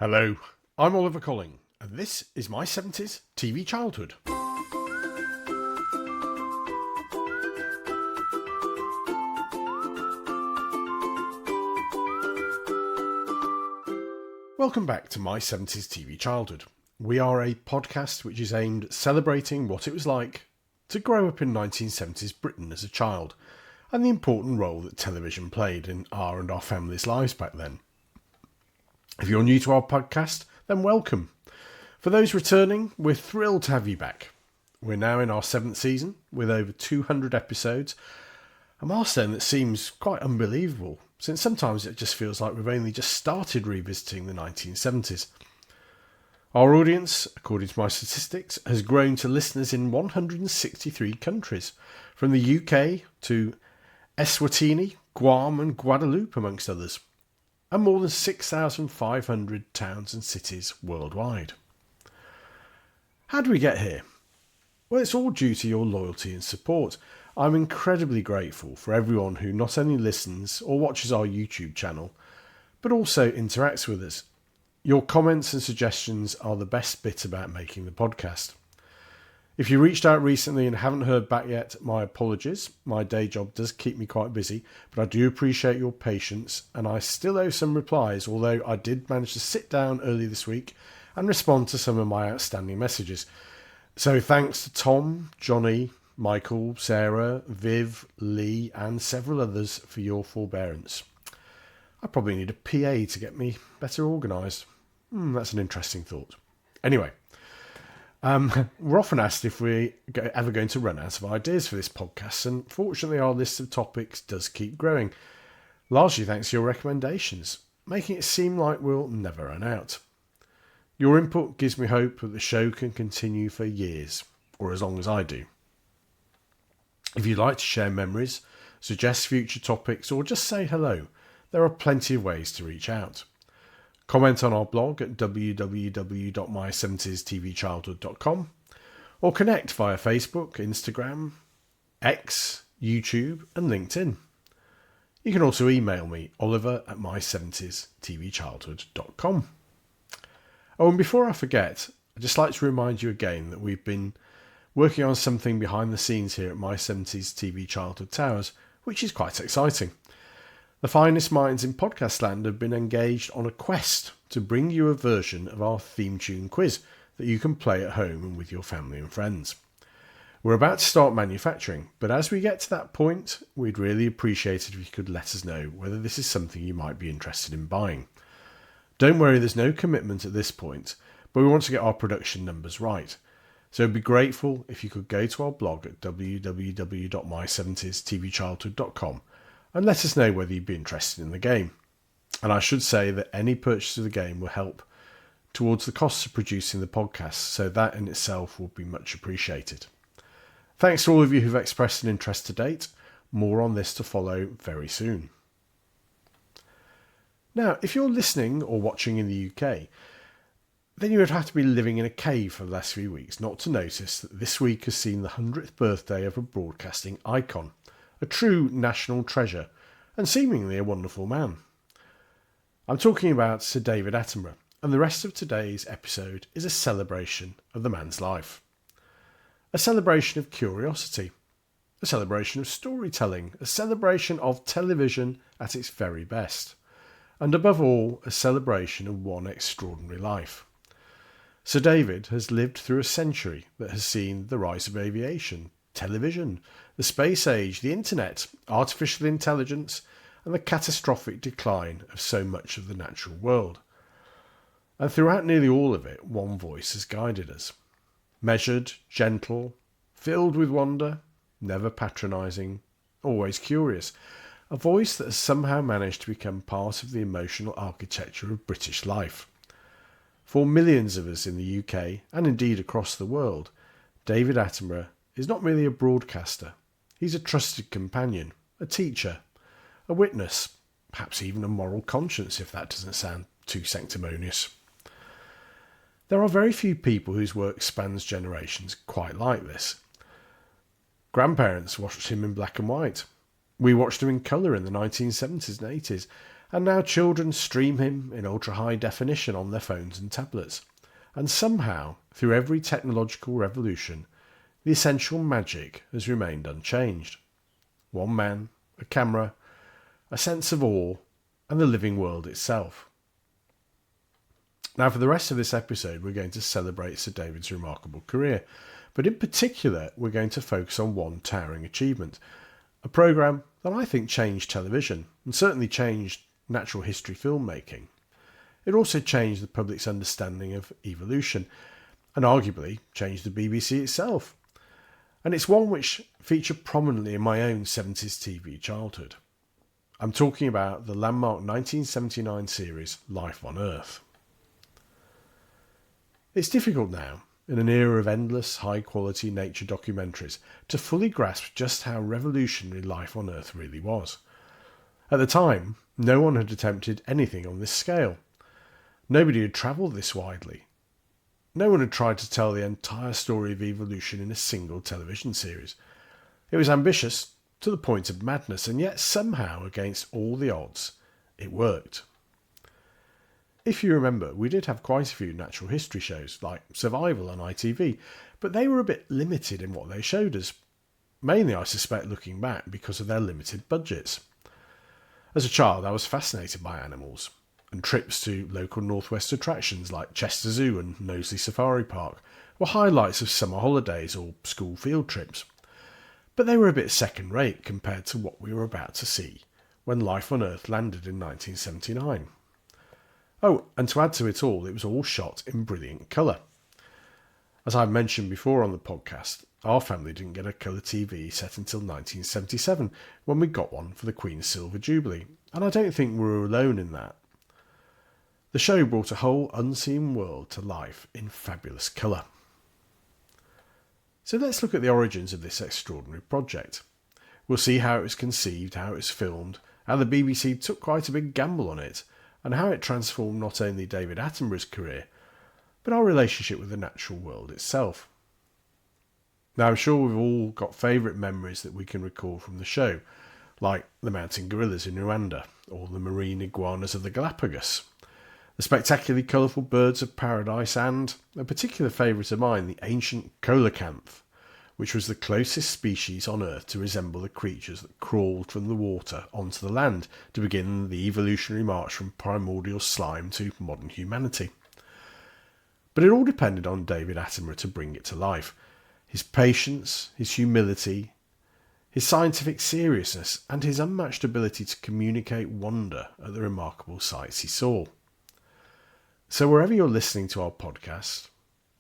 Hello, I'm Oliver Colling, and this is my 70s TV childhood. Welcome back to my 70s TV childhood. We are a podcast which is aimed at celebrating what it was like to grow up in 1970s Britain as a child, and the important role that television played in our and our families' lives back then. If you're new to our podcast, then welcome. For those returning, we're thrilled to have you back. We're now in our 7th season with over 200 episodes, a milestone that seems quite unbelievable, since sometimes it just feels like we've only just started revisiting the 1970s. Our audience, according to my statistics, has grown to listeners in 163 countries, from the UK to Eswatini, Guam and Guadeloupe, amongst others, and more than 6,500 towns and cities worldwide. How do we get here? Well, it's all due to your loyalty and support. I'm incredibly grateful for everyone who not only listens or watches our YouTube channel, but also interacts with us. Your comments and suggestions are the best bit about making the podcast. If you reached out recently and haven't heard back yet, my apologies. My day job does keep me quite busy, but I do appreciate your patience, and I still owe some replies, although I did manage to sit down early this week and respond to some of my outstanding messages. So thanks to Tom, Johnny, Michael, Sarah, Viv, Lee and several others for your forbearance. I probably need a PA to get me better organised. That's an interesting thought. Anyway, we're often asked if we're ever going to run out of ideas for this podcast, and fortunately our list of topics does keep growing, largely thanks to your recommendations, making it seem like we'll never run out. Your input gives me hope that the show can continue for years, or as long as I do. If you'd like to share memories, suggest future topics, or just say hello, there are plenty of ways to reach out. Comment on our blog at www.my70stvchildhood.com, or connect via Facebook, Instagram, X, YouTube and LinkedIn. You can also email me, oliver@my70stvchildhood.com. Oh, and before I forget, I'd just like to remind you again that we've been working on something behind the scenes here at My 70s TV Childhood Towers, which is quite exciting. The finest minds in podcast land have been engaged on a quest to bring you a version of our theme tune quiz that you can play at home and with your family and friends. We're about to start manufacturing, but as we get to that point, we'd really appreciate it if you could let us know whether this is something you might be interested in buying. Don't worry, there's no commitment at this point, but we want to get our production numbers right. So I'd be grateful if you could go to our blog at www.my70stvchildhood.com and let us know whether you'd be interested in the game. And I should say that any purchase of the game will help towards the costs of producing the podcast, so that in itself will be much appreciated. Thanks to all of you who've expressed an interest to date. More on this to follow very soon. Now, if you're listening or watching in the UK, then you would have to be living in a cave for the last few weeks not to notice that this week has seen the 100th birthday of a broadcasting icon, a true national treasure, and seemingly a wonderful man. I'm talking about Sir David Attenborough, and the rest of today's episode is a celebration of the man's life. A celebration of curiosity, a celebration of storytelling, a celebration of television at its very best, and above all, a celebration of one extraordinary life. Sir David has lived through a century that has seen the rise of aviation, television, the space age, the internet, artificial intelligence, and the catastrophic decline of so much of the natural world. And throughout nearly all of it, one voice has guided us. Measured, gentle, filled with wonder, never patronising, always curious. A voice that has somehow managed to become part of the emotional architecture of British life. For millions of us in the UK, and indeed across the world, David Attenborough is not merely a broadcaster. He's a trusted companion, a teacher, a witness, perhaps even a moral conscience if that doesn't sound too sanctimonious. There are very few people whose work spans generations quite like this. Grandparents watched him in black and white. We watched him in colour in the 1970s and 80s, And now children stream him in ultra-high definition on their phones and tablets. And somehow, through every technological revolution, the essential magic has remained unchanged. One man, a camera, a sense of awe, and the living world itself. Now, for the rest of this episode, we're going to celebrate Sir David's remarkable career, but in particular, we're going to focus on one towering achievement, a programme that I think changed television, and certainly changed natural history filmmaking. It also changed the public's understanding of evolution, and arguably changed the BBC itself. And it's one which featured prominently in my own 70s TV childhood. I'm talking about the landmark 1979 series Life on Earth. It's difficult now, in an era of endless, high-quality nature documentaries, to fully grasp just how revolutionary life on Earth really was. At the time, no one had attempted anything on this scale. Nobody had travelled this widely. No one had tried to tell the entire story of evolution in a single television series. It was ambitious, to the point of madness, and yet somehow, against all the odds, it worked. If you remember, we did have quite a few natural history shows, like Survival on ITV, but they were a bit limited in what they showed us. Mainly, I suspect, looking back, because of their limited budgets. As a child, I was fascinated by animals, and trips to local northwest attractions like Chester Zoo and Knowsley Safari Park were highlights of summer holidays or school field trips. But they were a bit second-rate compared to what we were about to see when Life on Earth landed in 1979. Oh, and to add to it was all shot in brilliant colour. As I've mentioned before on the podcast, our family didn't get a colour TV set until 1977, when we got one for the Queen's Silver Jubilee, and I don't think we were alone in that. The show brought a whole unseen world to life in fabulous colour. So let's look at the origins of this extraordinary project. We'll see how it was conceived, how it was filmed, how the BBC took quite a big gamble on it, and how it transformed not only David Attenborough's career, but our relationship with the natural world itself. Now, I'm sure we've all got favourite memories that we can recall from the show, like the mountain gorillas in Rwanda, or the marine iguanas of the Galapagos, the spectacularly colourful birds of paradise, and, a particular favourite of mine, the ancient coelacanth, which was the closest species on Earth to resemble the creatures that crawled from the water onto the land to begin the evolutionary march from primordial slime to modern humanity. But it all depended on David Attenborough to bring it to life. His patience, his humility, his scientific seriousness, and his unmatched ability to communicate wonder at the remarkable sights he saw. So wherever you're listening to our podcast,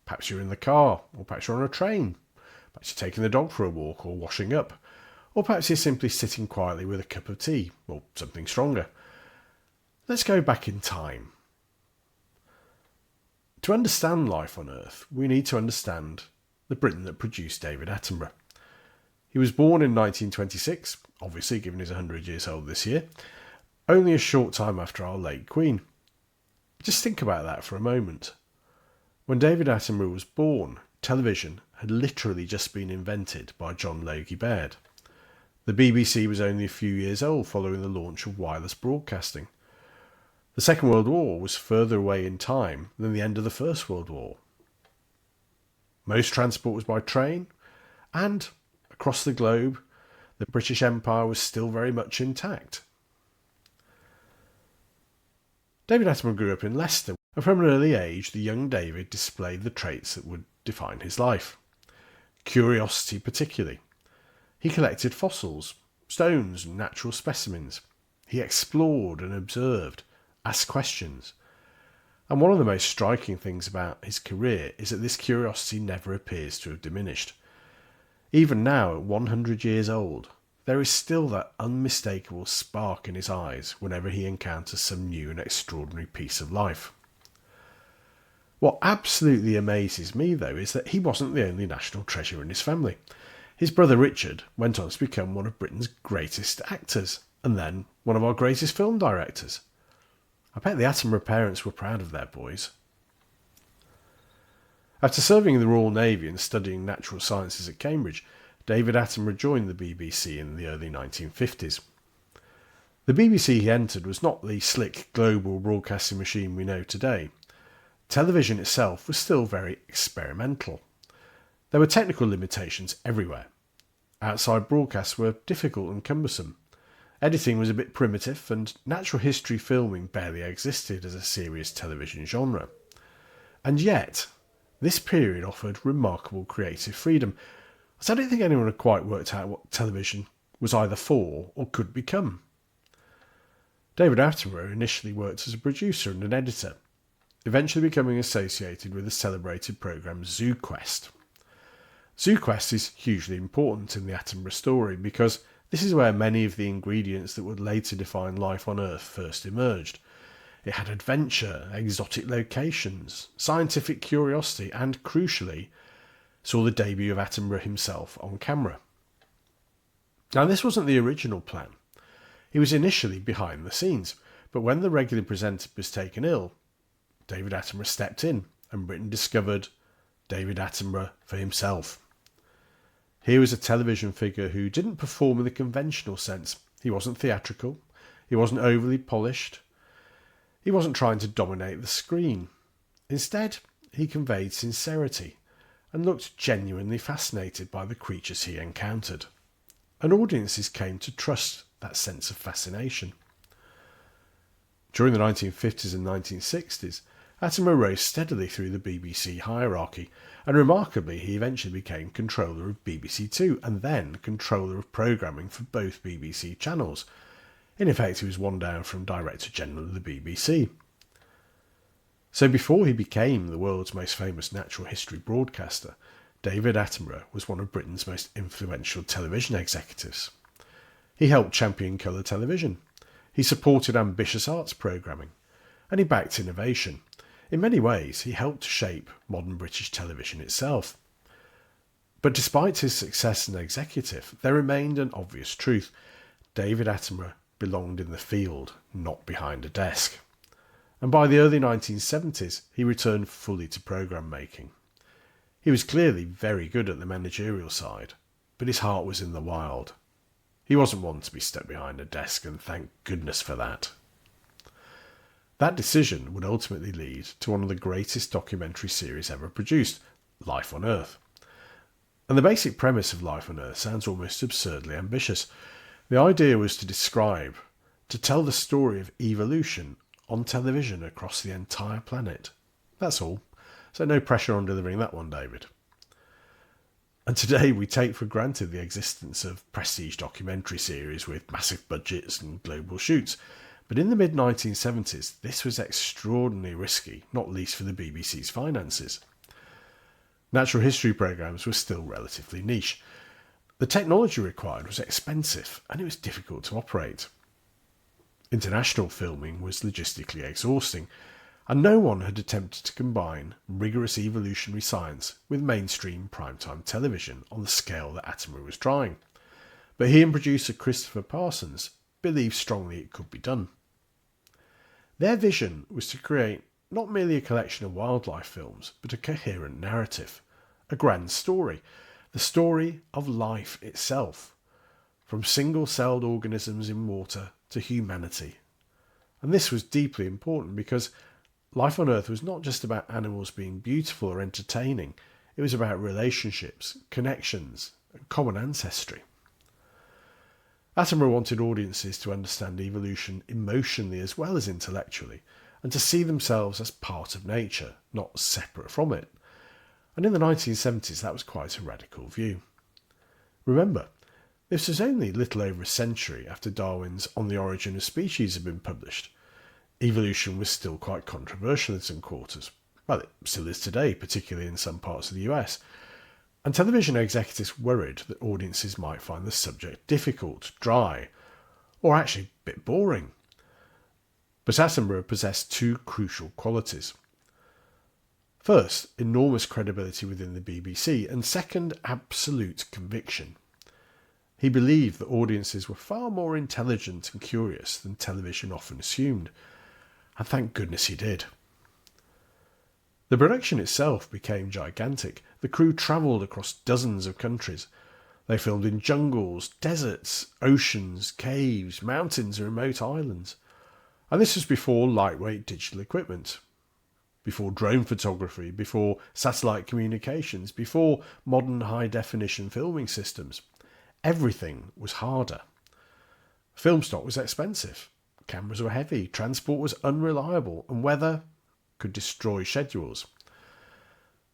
perhaps you're in the car, or perhaps you're on a train, perhaps you're taking the dog for a walk or washing up, or perhaps you're simply sitting quietly with a cup of tea or something stronger. Let's go back in time. To understand life on Earth, we need to understand the Britain that produced David Attenborough. He was born in 1926, obviously given he's 100 years old this year, only a short time after our late Queen. Just think about that for a moment. When David Attenborough was born, television had literally just been invented by John Logie Baird. The BBC was only a few years old following the launch of wireless broadcasting. The Second World War was further away in time than the end of the First World War. Most transport was by train, and across the globe, the British Empire was still very much intact. David Attenborough grew up in Leicester, and from an early age, the young David displayed the traits that would define his life. Curiosity particularly. He collected fossils, stones and natural specimens. He explored and observed, asked questions. And one of the most striking things about his career is that this curiosity never appears to have diminished. Even now, at 100 years old, there is still that unmistakable spark in his eyes whenever he encounters some new and extraordinary piece of life. What absolutely amazes me, though, is that he wasn't the only national treasure in his family. His brother Richard went on to become one of Britain's greatest actors, and then one of our greatest film directors. I bet the Attenborough parents were proud of their boys. After serving in the Royal Navy and studying natural sciences at Cambridge, David Attenborough joined the BBC in the early 1950s. The BBC he entered was not the slick global broadcasting machine we know today. Television itself was still very experimental. There were technical limitations everywhere. Outside broadcasts were difficult and cumbersome. Editing was a bit primitive, and natural history filming barely existed as a serious television genre. And yet, this period offered remarkable creative freedom, as I don't think anyone had quite worked out what television was either for or could become. David Attenborough initially worked as a producer and an editor, eventually becoming associated with the celebrated programme Zoo Quest. Zoo Quest is hugely important in the Attenborough story because this is where many of the ingredients that would later define life on Earth first emerged. It had adventure, exotic locations, scientific curiosity, and, crucially, saw the debut of Attenborough himself on camera. Now, this wasn't the original plan. He was initially behind the scenes, but when the regular presenter was taken ill, David Attenborough stepped in, and Britain discovered David Attenborough for himself. He was a television figure who didn't perform in the conventional sense. He wasn't theatrical. He wasn't overly polished. He wasn't trying to dominate the screen. Instead, he conveyed sincerity and looked genuinely fascinated by the creatures he encountered. And audiences came to trust that sense of fascination. During the 1950s and 1960s, Attenborough rose steadily through the BBC hierarchy, and remarkably he eventually became controller of BBC Two and then controller of programming for both BBC channels. In effect, he was one down from Director General of the BBC. So before he became the world's most famous natural history broadcaster, David Attenborough was one of Britain's most influential television executives. He helped champion colour television. He supported ambitious arts programming, and he backed innovation. In many ways, he helped shape modern British television itself. But despite his success as an executive, there remained an obvious truth. David Attenborough belonged in the field, not behind a desk. And by the early 1970s, he returned fully to programme making. He was clearly very good at the managerial side, but his heart was in the wild. He wasn't one to be stuck behind a desk, and thank goodness for that. That decision would ultimately lead to one of the greatest documentary series ever produced, Life on Earth. And the basic premise of Life on Earth sounds almost absurdly ambitious. The idea was to tell the story of evolution on television across the entire planet. That's all. So no pressure on delivering that one, David. And today we take for granted the existence of prestige documentary series with massive budgets and global shoots. But in the mid-1970s, this was extraordinarily risky, not least for the BBC's finances. Natural history programmes were still relatively niche. The technology required was expensive, and it was difficult to operate. International filming was logistically exhausting, and no one had attempted to combine rigorous evolutionary science with mainstream primetime television on the scale that Attenborough was trying. But he and producer Christopher Parsons believed strongly it could be done. Their vision was to create not merely a collection of wildlife films, but a coherent narrative, a grand story, the story of life itself, from single-celled organisms in water to humanity. And this was deeply important because Life on Earth was not just about animals being beautiful or entertaining, it was about relationships, connections, and common ancestry. Attenborough wanted audiences to understand evolution emotionally as well as intellectually, and to see themselves as part of nature, not separate from it. And in the 1970s, that was quite a radical view. Remember, this was only a little over a century after Darwin's On the Origin of Species had been published. Evolution was still quite controversial in some quarters. Well, it still is today, particularly in some parts of the US. And television executives worried that audiences might find the subject difficult, dry, or actually a bit boring. But Attenborough possessed two crucial qualities. First, enormous credibility within the BBC, and second, absolute conviction. He believed that audiences were far more intelligent and curious than television often assumed, and thank goodness he did. The production itself became gigantic. The crew travelled across dozens of countries. They filmed in jungles, deserts, oceans, caves, mountains and remote islands. And this was before lightweight digital equipment, before drone photography, before satellite communications, before modern high-definition filming systems. Everything was harder. Film stock was expensive, cameras were heavy, transport was unreliable, and weather could destroy schedules.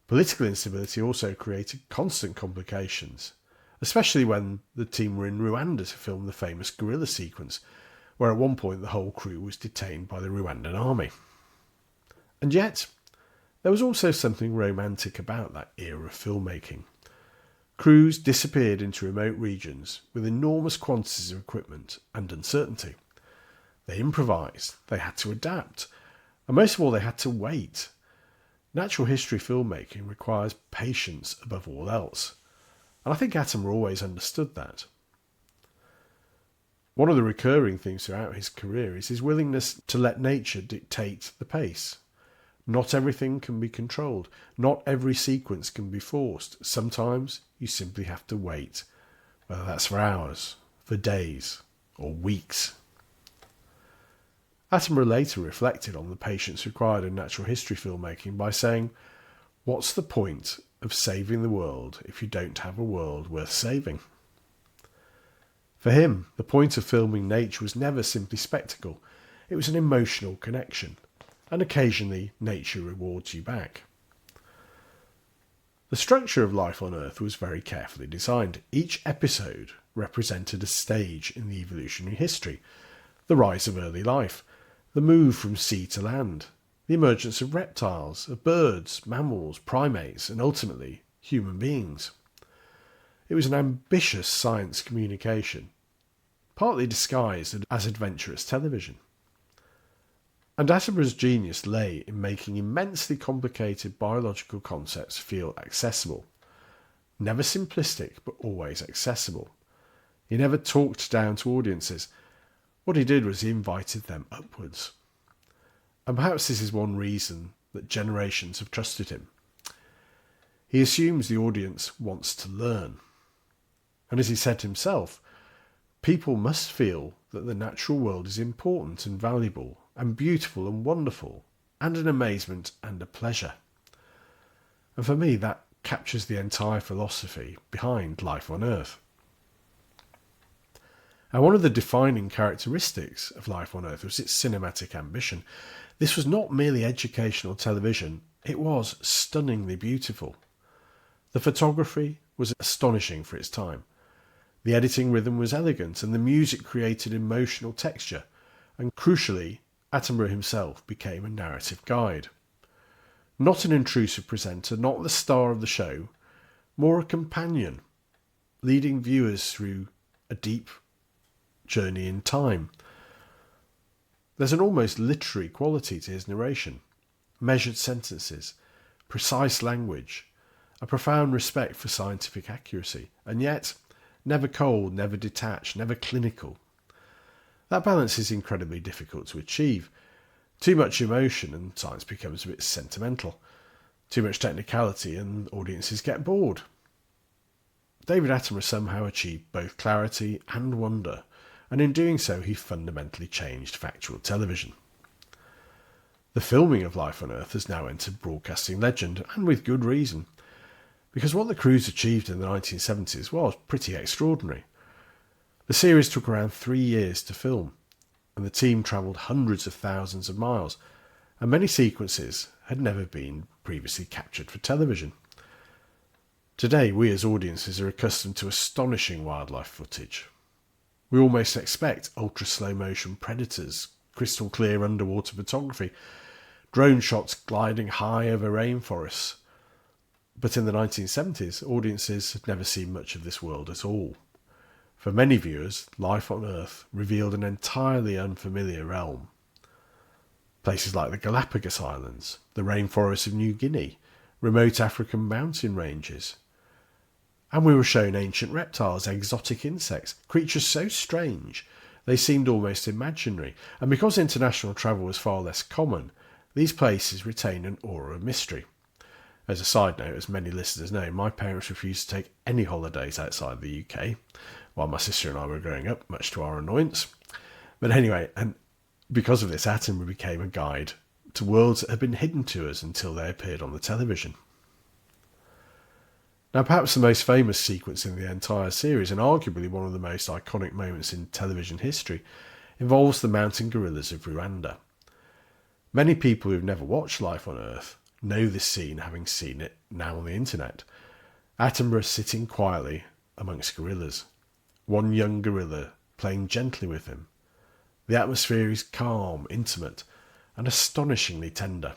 Political instability also created constant complications, especially when the team were in Rwanda to film the famous guerrilla sequence, where at one point the whole crew was detained by the Rwandan army. And yet, there was also something romantic about that era of filmmaking. Crews disappeared into remote regions with enormous quantities of equipment and uncertainty. They improvised, they had to adapt, and most of all they had to wait. Natural history filmmaking requires patience above all else, and I think Attenborough always understood that. One of the recurring themes throughout his career is his willingness to let nature dictate the pace. Not everything can be controlled. Not every sequence can be forced. Sometimes you simply have to wait, whether that's for hours, for days, or weeks. Attenborough later reflected on the patience required in natural history filmmaking by saying, "What's the point of saving the world if you don't have a world worth saving?" For him, the point of filming nature was never simply spectacle. It was an emotional connection, and occasionally nature rewards you back. The structure of Life on Earth was very carefully designed. Each episode represented a stage in the evolutionary history: the rise of early life, the move from sea to land, the emergence of reptiles, of birds, mammals, primates, and ultimately human beings. It was an ambitious science communication, partly disguised as adventurous television. And Attenborough's genius lay in making immensely complicated biological concepts feel accessible. Never simplistic, but always accessible. He never talked down to audiences. What he did was he invited them upwards. And perhaps this is one reason that generations have trusted him. He assumes the audience wants to learn. And as he said himself, people must feel that the natural world is important and valuable and beautiful and wonderful, and an amazement and a pleasure. And for me, that captures the entire philosophy behind Life on Earth. And one of the defining characteristics of Life on Earth was its cinematic ambition. This was not merely educational television, it was stunningly beautiful. The photography was astonishing for its time. The editing rhythm was elegant, and the music created emotional texture, and crucially, Attenborough himself became a narrative guide. Not an intrusive presenter, not the star of the show, more a companion, leading viewers through a deep journey in time. There's an almost literary quality to his narration. Measured sentences, precise language, a profound respect for scientific accuracy, and yet never cold, never detached, never clinical. That balance is incredibly difficult to achieve. Too much emotion and science becomes a bit sentimental. Too much technicality and audiences get bored. David Attenborough somehow achieved both clarity and wonder, and in doing so he fundamentally changed factual television. The filming of Life on Earth has now entered broadcasting legend, and with good reason, because what the crews achieved in the 1970s was pretty extraordinary. The series took around 3 years to film, and the team travelled hundreds of thousands of miles, and many sequences had never been previously captured for television. Today, we as audiences are accustomed to astonishing wildlife footage. We almost expect ultra-slow motion predators, crystal clear underwater photography, drone shots gliding high over rainforests. But in the 1970s, audiences had never seen much of this world at all. For many viewers, Life on Earth revealed an entirely unfamiliar realm. Places like the Galapagos Islands, the rainforests of New Guinea, remote African mountain ranges. And we were shown ancient reptiles, exotic insects, creatures so strange they seemed almost imaginary. And because international travel was far less common, these places retain an aura of mystery. As a side note, as many listeners know, my parents refused to take any holidays outside the UK while my sister and I were growing up, much to our annoyance. But anyway, and because of this, Attenborough became a guide to worlds that had been hidden to us until they appeared on the television. Now, perhaps the most famous sequence in the entire series, and arguably one of the most iconic moments in television history, involves the mountain gorillas of Rwanda. Many people who've never watched Life on Earth know this scene, having seen it now on the internet. Attenborough sitting quietly amongst gorillas, one young gorilla playing gently with him. The atmosphere is calm, intimate, and astonishingly tender.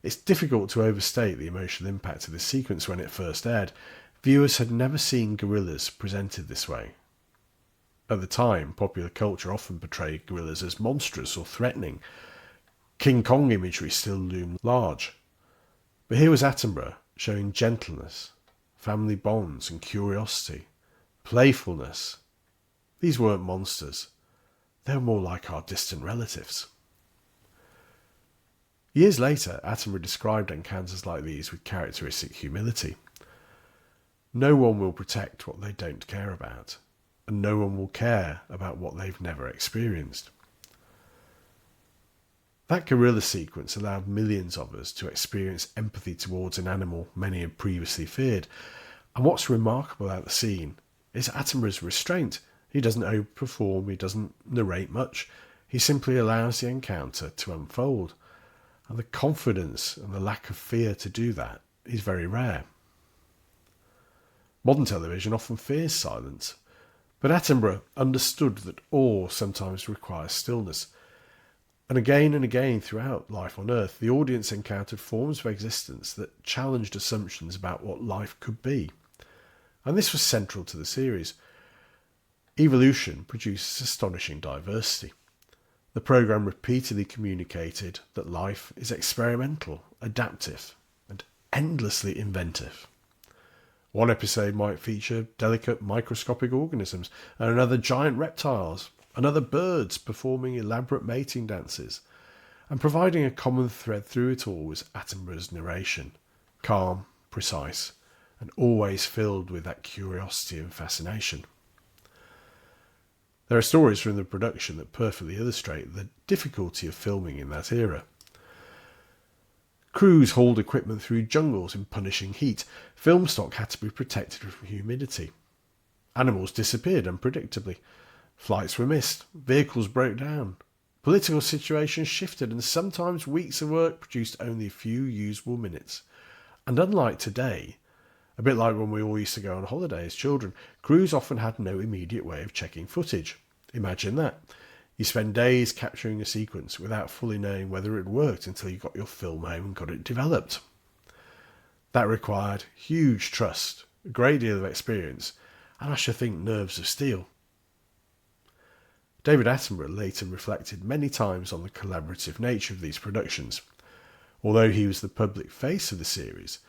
It's difficult to overstate the emotional impact of this sequence when it first aired. Viewers had never seen gorillas presented this way. At the time, popular culture often portrayed gorillas as monstrous or threatening. King Kong imagery still loomed large. But here was Attenborough showing gentleness, family bonds and curiosity, playfulness. These weren't monsters. They were more like our distant relatives. Years later, Attenborough described encounters like these with characteristic humility. No one will protect what they don't care about, and no one will care about what they've never experienced. That gorilla sequence allowed millions of us to experience empathy towards an animal many had previously feared. And what's remarkable about the scene is Attenborough's restraint. He doesn't overperform, he doesn't narrate much, he simply allows the encounter to unfold. And the confidence and the lack of fear to do that is very rare. Modern television often fears silence, but Attenborough understood that awe sometimes requires stillness. And again throughout Life on Earth, the audience encountered forms of existence that challenged assumptions about what life could be. And this was central to the series. Evolution produces astonishing diversity. The programme repeatedly communicated that life is experimental, adaptive, and endlessly inventive. One episode might feature delicate microscopic organisms, and another giant reptiles, another birds performing elaborate mating dances. And providing a common thread through it all was Attenborough's narration, calm, precise, and always filled with that curiosity and fascination. There are stories from the production that perfectly illustrate the difficulty of filming in that era. Crews hauled equipment through jungles in punishing heat. Film stock had to be protected from humidity. Animals disappeared unpredictably. Flights were missed. Vehicles broke down. Political situations shifted, and sometimes weeks of work produced only a few usable minutes. And unlike today, a bit like when we all used to go on holiday as children, crews often had no immediate way of checking footage. Imagine that. You spend days capturing a sequence without fully knowing whether it worked until you got your film home and got it developed. That required huge trust, a great deal of experience, and I should think nerves of steel. David Attenborough later reflected many times on the collaborative nature of these productions. Although he was the public face of the series,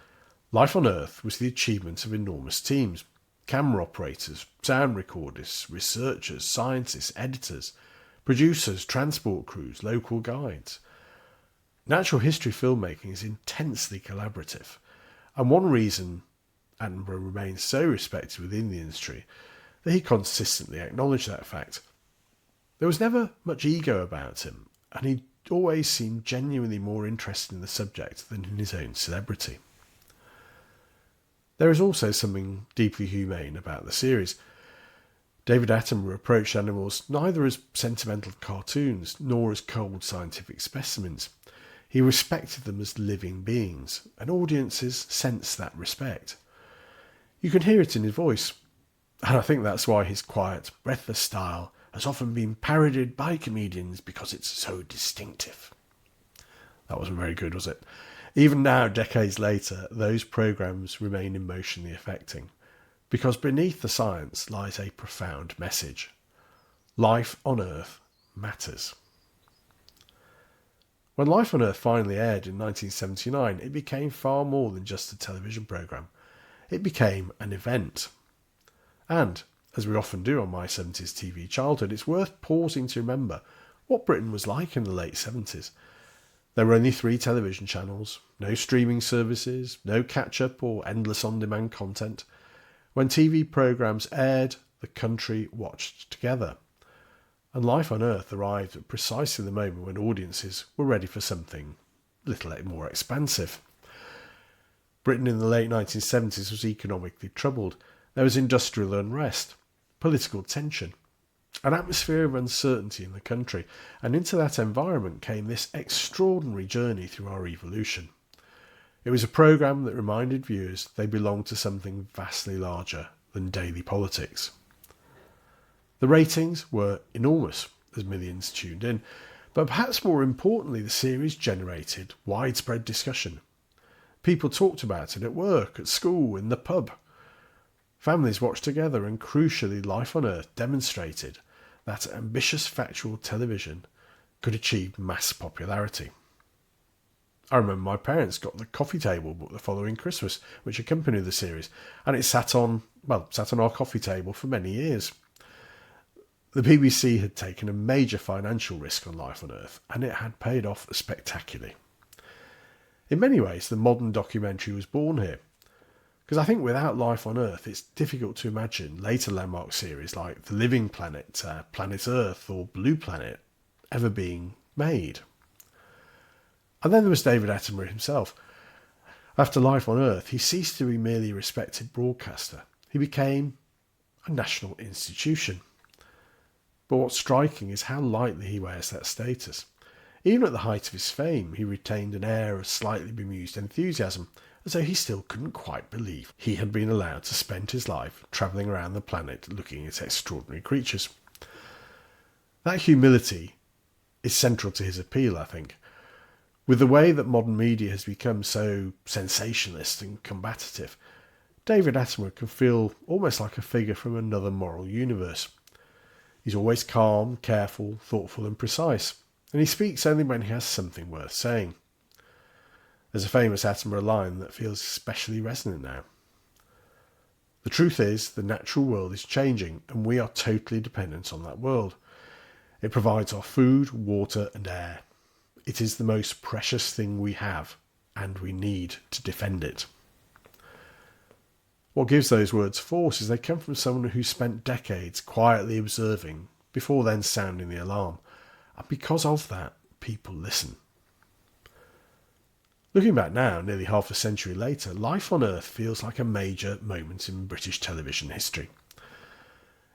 Life on Earth was the achievement of enormous teams. Camera operators, sound recorders, researchers, scientists, editors, producers, transport crews, local guides. Natural history filmmaking is intensely collaborative, and one reason Attenborough remains so respected within the industry that he consistently acknowledged that fact. There was never much ego about him, and he always seemed genuinely more interested in the subject than in his own celebrity. There is also something deeply humane about the series. David Attenborough approached animals neither as sentimental cartoons nor as cold scientific specimens. He respected them as living beings, and audiences sensed that respect. You can hear it in his voice, and I think that's why his quiet, breathless style has often been parodied by comedians because it's so distinctive. That wasn't very good, was it? Even now, decades later, those programmes remain emotionally affecting, because beneath the science lies a profound message. Life on Earth matters. When Life on Earth finally aired in 1979, it became far more than just a television programme. It became an event. And, as we often do on My 70s TV Childhood, it's worth pausing to remember what Britain was like in the late 70s. There were only 3 television channels, no streaming services, no catch-up or endless on-demand content. When TV programmes aired, the country watched together. And Life on Earth arrived at precisely the moment when audiences were ready for something a little more expansive. Britain in the late 1970s was economically troubled. There was industrial unrest, political tension, an atmosphere of uncertainty in the country, and into that environment came this extraordinary journey through our evolution. It was a programme that reminded viewers they belonged to something vastly larger than daily politics. The ratings were enormous as millions tuned in, but perhaps more importantly, the series generated widespread discussion. People talked about it at work, at school, in the pub. Families watched together, and crucially, Life on Earth demonstrated that ambitious factual television could achieve mass popularity. I remember my parents got the coffee table book the following Christmas, which accompanied the series, and it sat on our coffee table for many years. The BBC had taken a major financial risk on Life on Earth, and it had paid off spectacularly. In many ways, the modern documentary was born here, because I think without Life on Earth, it's difficult to imagine later landmark series like The Living Planet, Planet Earth, or Blue Planet ever being made. And then there was David Attenborough himself. After Life on Earth, he ceased to be merely a respected broadcaster. He became a national institution. But what's striking is how lightly he wears that status. Even at the height of his fame, he retained an air of slightly bemused enthusiasm, as though he still couldn't quite believe he had been allowed to spend his life travelling around the planet looking at extraordinary creatures. That humility is central to his appeal, I think. With the way that modern media has become so sensationalist and combative, David Attenborough can feel almost like a figure from another moral universe. He's always calm, careful, thoughtful and precise, and he speaks only when he has something worth saying. There's a famous Attenborough line that feels especially resonant now. The truth is, the natural world is changing, and we are totally dependent on that world. It provides our food, water and air. It is the most precious thing we have, and we need to defend it. What gives those words force is they come from someone who spent decades quietly observing before then sounding the alarm. And because of that, people listen. Looking back now, nearly half a century later, Life on Earth feels like a major moment in British television history.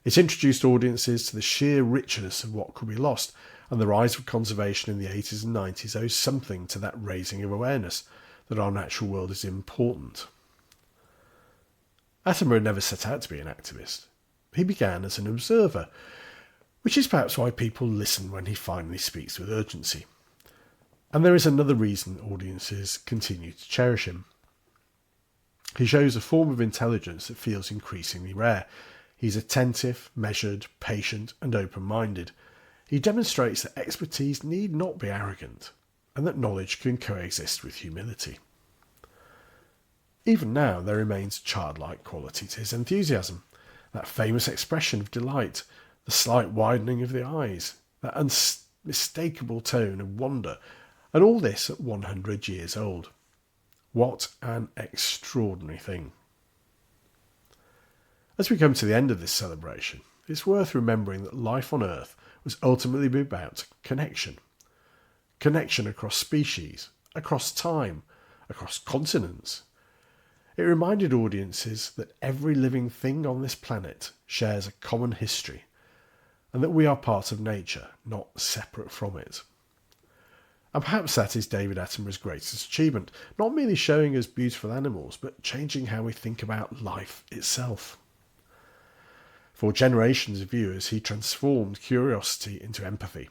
It introduced audiences to the sheer richness of what could be lost, and the rise of conservation in the 80s and 90s owes something to that raising of awareness that our natural world is important. Attenborough never set out to be an activist. He began as an observer, which is perhaps why people listen when he finally speaks with urgency. And there is another reason audiences continue to cherish him. He shows a form of intelligence that feels increasingly rare. He's attentive, measured, patient and open-minded. He demonstrates that expertise need not be arrogant, and that knowledge can coexist with humility. Even now, there remains a childlike quality to his enthusiasm, that famous expression of delight, the slight widening of the eyes, that unmistakable tone of wonder, and all this at 100 years old. What an extraordinary thing. As we come to the end of this celebration, it's worth remembering that Life on Earth was ultimately about connection. Connection across species, across time, across continents. It reminded audiences that every living thing on this planet shares a common history, and that we are part of nature, not separate from it. And perhaps that is David Attenborough's greatest achievement, not merely showing us beautiful animals, but changing how we think about life itself. For generations of viewers, he transformed curiosity into empathy.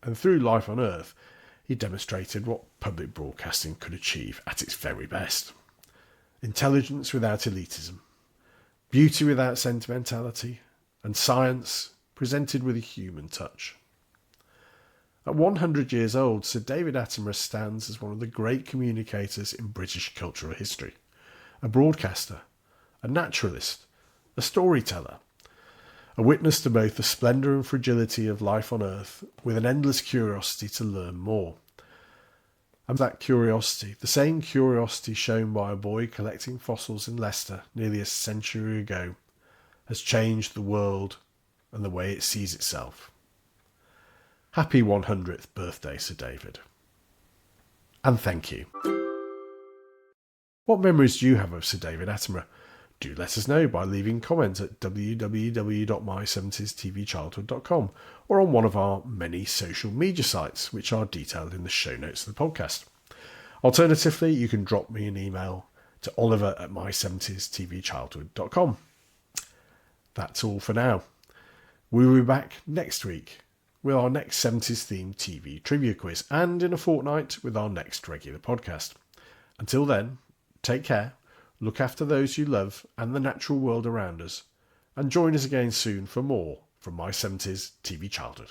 And through Life on Earth, he demonstrated what public broadcasting could achieve at its very best. Intelligence without elitism, beauty without sentimentality, and science presented with a human touch. At 100 years old, Sir David Attenborough stands as one of the great communicators in British cultural history. A broadcaster, a naturalist, a storyteller, a witness to both the splendour and fragility of life on Earth, with an endless curiosity to learn more. And that curiosity, the same curiosity shown by a boy collecting fossils in Leicester nearly a century ago, has changed the world and the way it sees itself. Happy 100th birthday, Sir David. And thank you. What memories do you have of Sir David Attenborough? Do let us know by leaving comments at www.my70stvchildhood.com or on one of our many social media sites, which are detailed in the show notes of the podcast. Alternatively, you can drop me an email to oliver@my70stvchildhood.com. That's all for now. We'll be back next week with our next 70s themed TV trivia quiz, and in a fortnight with our next regular podcast. Until then, take care, look after those you love and the natural world around us, and join us again soon for more from My 70s TV Childhood.